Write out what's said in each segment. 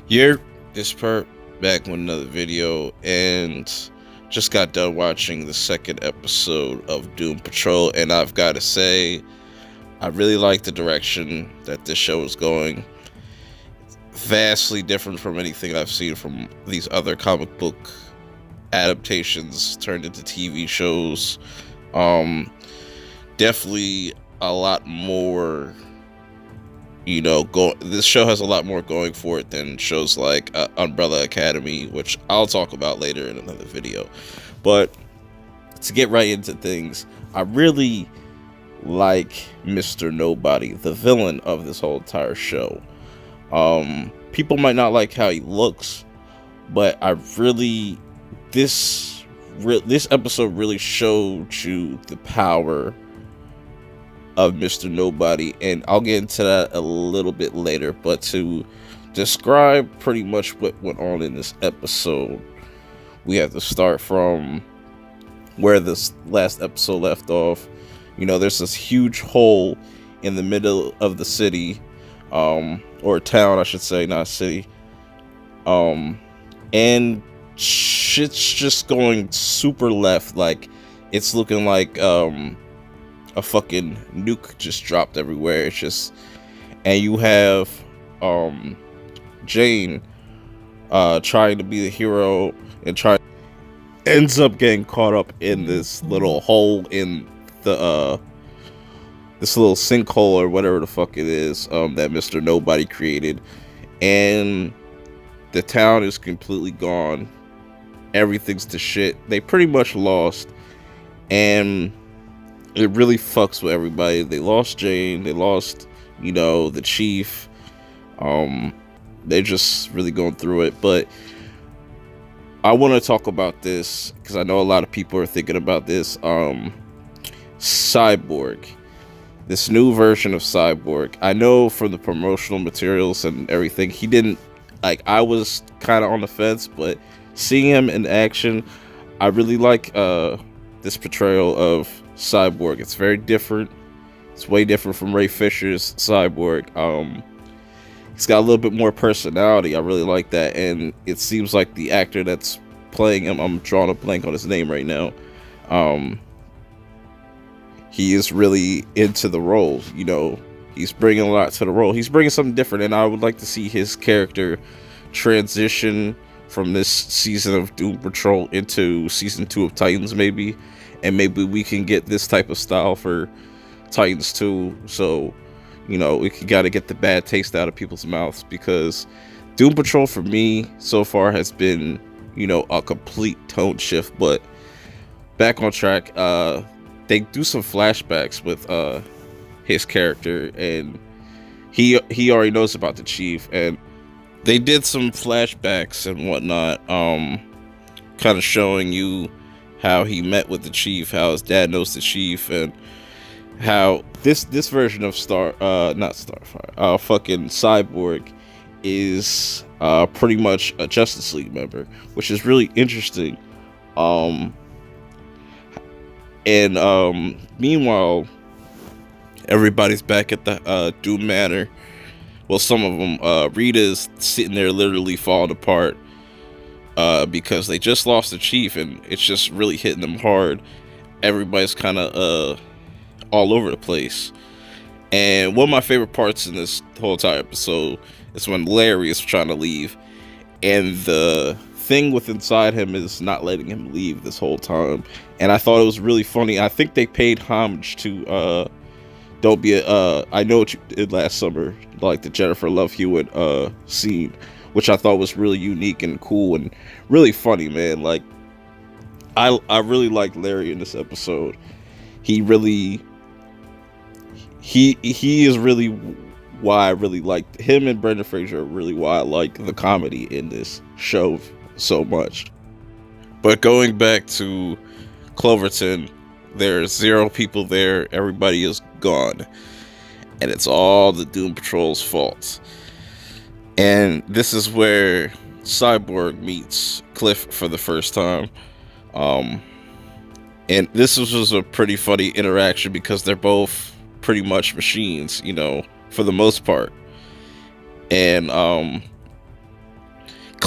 Here, this perp back with another video, and just got done watching the second episode of Doom Patrol, and I've got to say, I really like the direction that this show is going. Vastly different from anything I've seen from these other comic book adaptations turned into TV shows. Definitely a lot more. This show has a lot more going for it than shows like Umbrella Academy, which I'll talk about later in another video. But to get right into things, I really like Mr. Nobody, the villain of this whole entire show. People might not like how he looks, but this episode really showed you the power of Mr. Nobody, and I'll get into that a little bit later. But to describe pretty much what went on in this episode, we have to start from where this last episode left off. There's this huge hole in the middle of the city, or town, I should say, not city. And shit's just going super left. Like, it's looking like a fucking nuke just dropped everywhere. It's just, and you have Jane trying to be the hero and ends up getting caught up in this little hole in the this little sinkhole or whatever the fuck it is that Mr. Nobody created, and the town is completely gone. Everything's to shit. They pretty much lost, and it really fucks with everybody. They lost Jane. They lost, the chief. They're just really going through it. But I want to talk about this because I know a lot of people are thinking about this. Cyborg. This new version of Cyborg. I know from the promotional materials and everything, he didn't, I was kind of on the fence, but seeing him in action, I really like this portrayal of Cyborg. It's very different. It's way different from Ray Fisher's Cyborg. He's got a little bit more personality. I really like that, and it seems like the actor that's playing him, I'm drawing a blank on his name right now, he is really into the role. He's bringing a lot to the role. He's bringing something different, and I would like to see his character transition from this season of Doom Patrol into season 2 of Titans, maybe. And maybe we can get this type of style for Titans 2. So, we got to get the bad taste out of people's mouths, because Doom Patrol for me so far has been, a complete tone shift. But back on track, they do some flashbacks with his character, and he already knows about the chief, and they did some flashbacks and whatnot, kind of showing you how he met with the chief, how his dad knows the chief, and how this version of fucking Cyborg is pretty much a Justice League member, which is really interesting. Meanwhile, everybody's back at the Doom Manor. Well, some of them. Rita's sitting there literally falling apart because they just lost the chief, and it's just really hitting them hard. Everybody's kind of all over the place. And one of my favorite parts in this whole entire episode is when Larry is trying to leave, and the thing with inside him is not letting him leave this whole time. And I thought it was really funny. I think they paid homage to Don't Be I Know What You Did Last Summer, like the Jennifer Love Hewitt scene, which I thought was really unique and cool and really funny, man. Like, I really liked Larry in this episode. He is really why I really liked him, and Brendan Fraser are really why I like the comedy in this show so much. But going back to Cloverton, there's 0 people there. Everybody is gone, and it's all the Doom Patrol's fault. And this is where Cyborg meets Cliff for the first time. And this was a pretty funny interaction because they're both pretty much machines, for the most part. And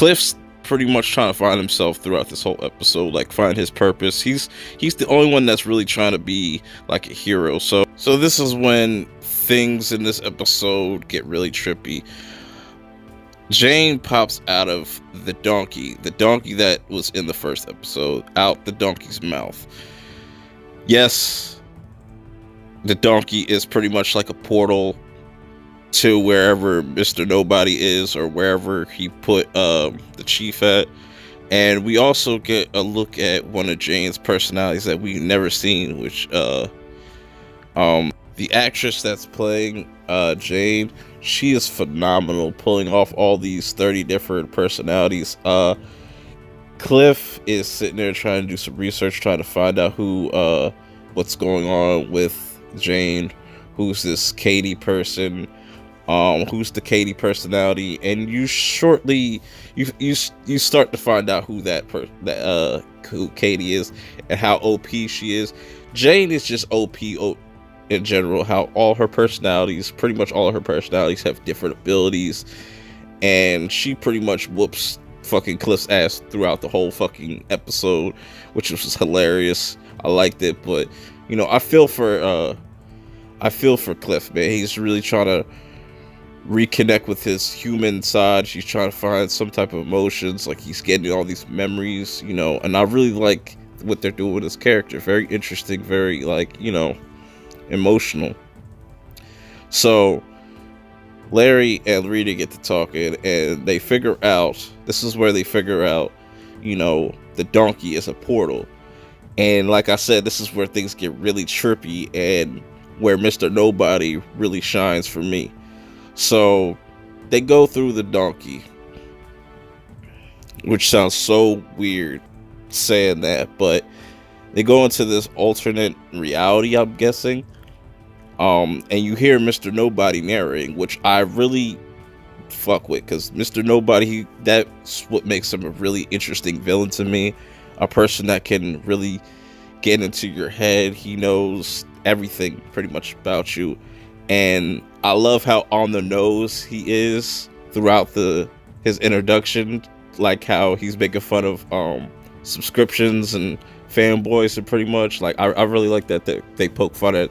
Cliff's pretty much trying to find himself throughout this whole episode, like find his purpose. He's the only one that's really trying to be like a hero. So this is when things in this episode get really trippy. Jane pops out of the donkey that was in the first episode, out the donkey's mouth. Yes, the donkey is pretty much like a portal to wherever Mr. Nobody is, or wherever he put the chief at. And we also get a look at one of Jane's personalities that we've never seen, which the actress that's playing Jane, she is phenomenal, pulling off all these 30 different personalities. Cliff is sitting there trying to do some research, trying to find out what's going on with Jane, who's this Katie person, who's the Katie personality, and you start to find out who who Katie is and how OP she is. Jane is just OP in general, how pretty much all of her personalities have different abilities, and she pretty much whoops fucking Cliff's ass throughout the whole fucking episode, which was hilarious. I liked it, but you know, I feel for Cliff, man. He's really trying to reconnect with his human side. He's trying to find some type of emotions, like he's getting all these memories, you know, and I really like what they're doing with his character. Very interesting, very, like, you know, emotional. So Larry and Rita get to talking, and this is where they figure out, you know, the donkey is a portal. And like I said, this is where things get really trippy and where Mr. Nobody really shines for me. So they go through the donkey, which sounds so weird saying that, but they go into this alternate reality, I'm guessing. And you hear Mr. Nobody narrating, which I really fuck with, because Mr. Nobody, that's what makes him a really interesting villain to me. A person that can really get into your head. He knows everything pretty much about you, and I love how on the nose he is throughout his introduction, like how he's making fun of subscriptions and fanboys, and pretty much like I really like that they poke fun at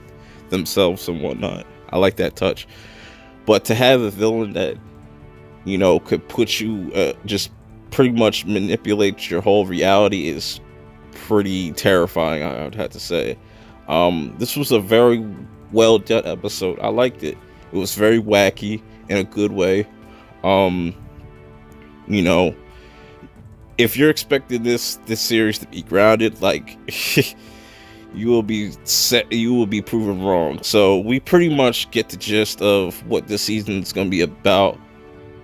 themselves and whatnot. I like that touch. But to have a villain that, you know, could put you just pretty much manipulate your whole reality is pretty terrifying, I would have to say. This was a very well done episode. I liked it. It was very wacky in a good way. You know, if you're expecting this series to be grounded, like you will be proven wrong. So we pretty much get the gist of what this season is going to be about.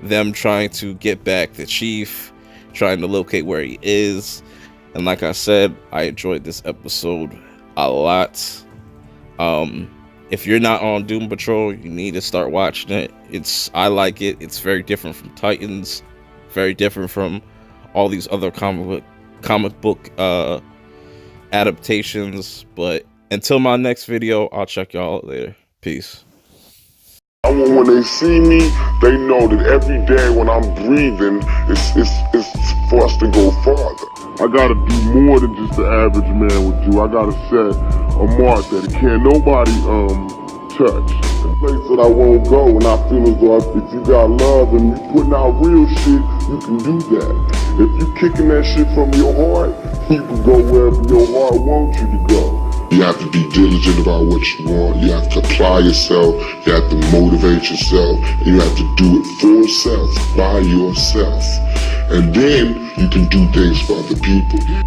Them trying to get back the chief, trying to locate where he is. And like I said, I enjoyed this episode a lot. If you're not on Doom Patrol, you need to start watching it. I like it. It's very different from Titans, very different from all these other comic book adaptations. But until my next video, I'll check y'all out later. Peace. I want when they see me, they know that every day when I'm breathing, it's for us to go farther. I gotta do more than just the average man would do. I gotta set a mark that can't nobody touch. A place that I won't go, and I feel as though if you got love and you putting out real shit, you can do that. If you kicking that shit from your heart, you can go wherever your heart wants you to go. You have to be diligent about what you want. You have to apply yourself. You have to motivate yourself. And you have to do it for yourself, by yourself. And then you can do things for other people.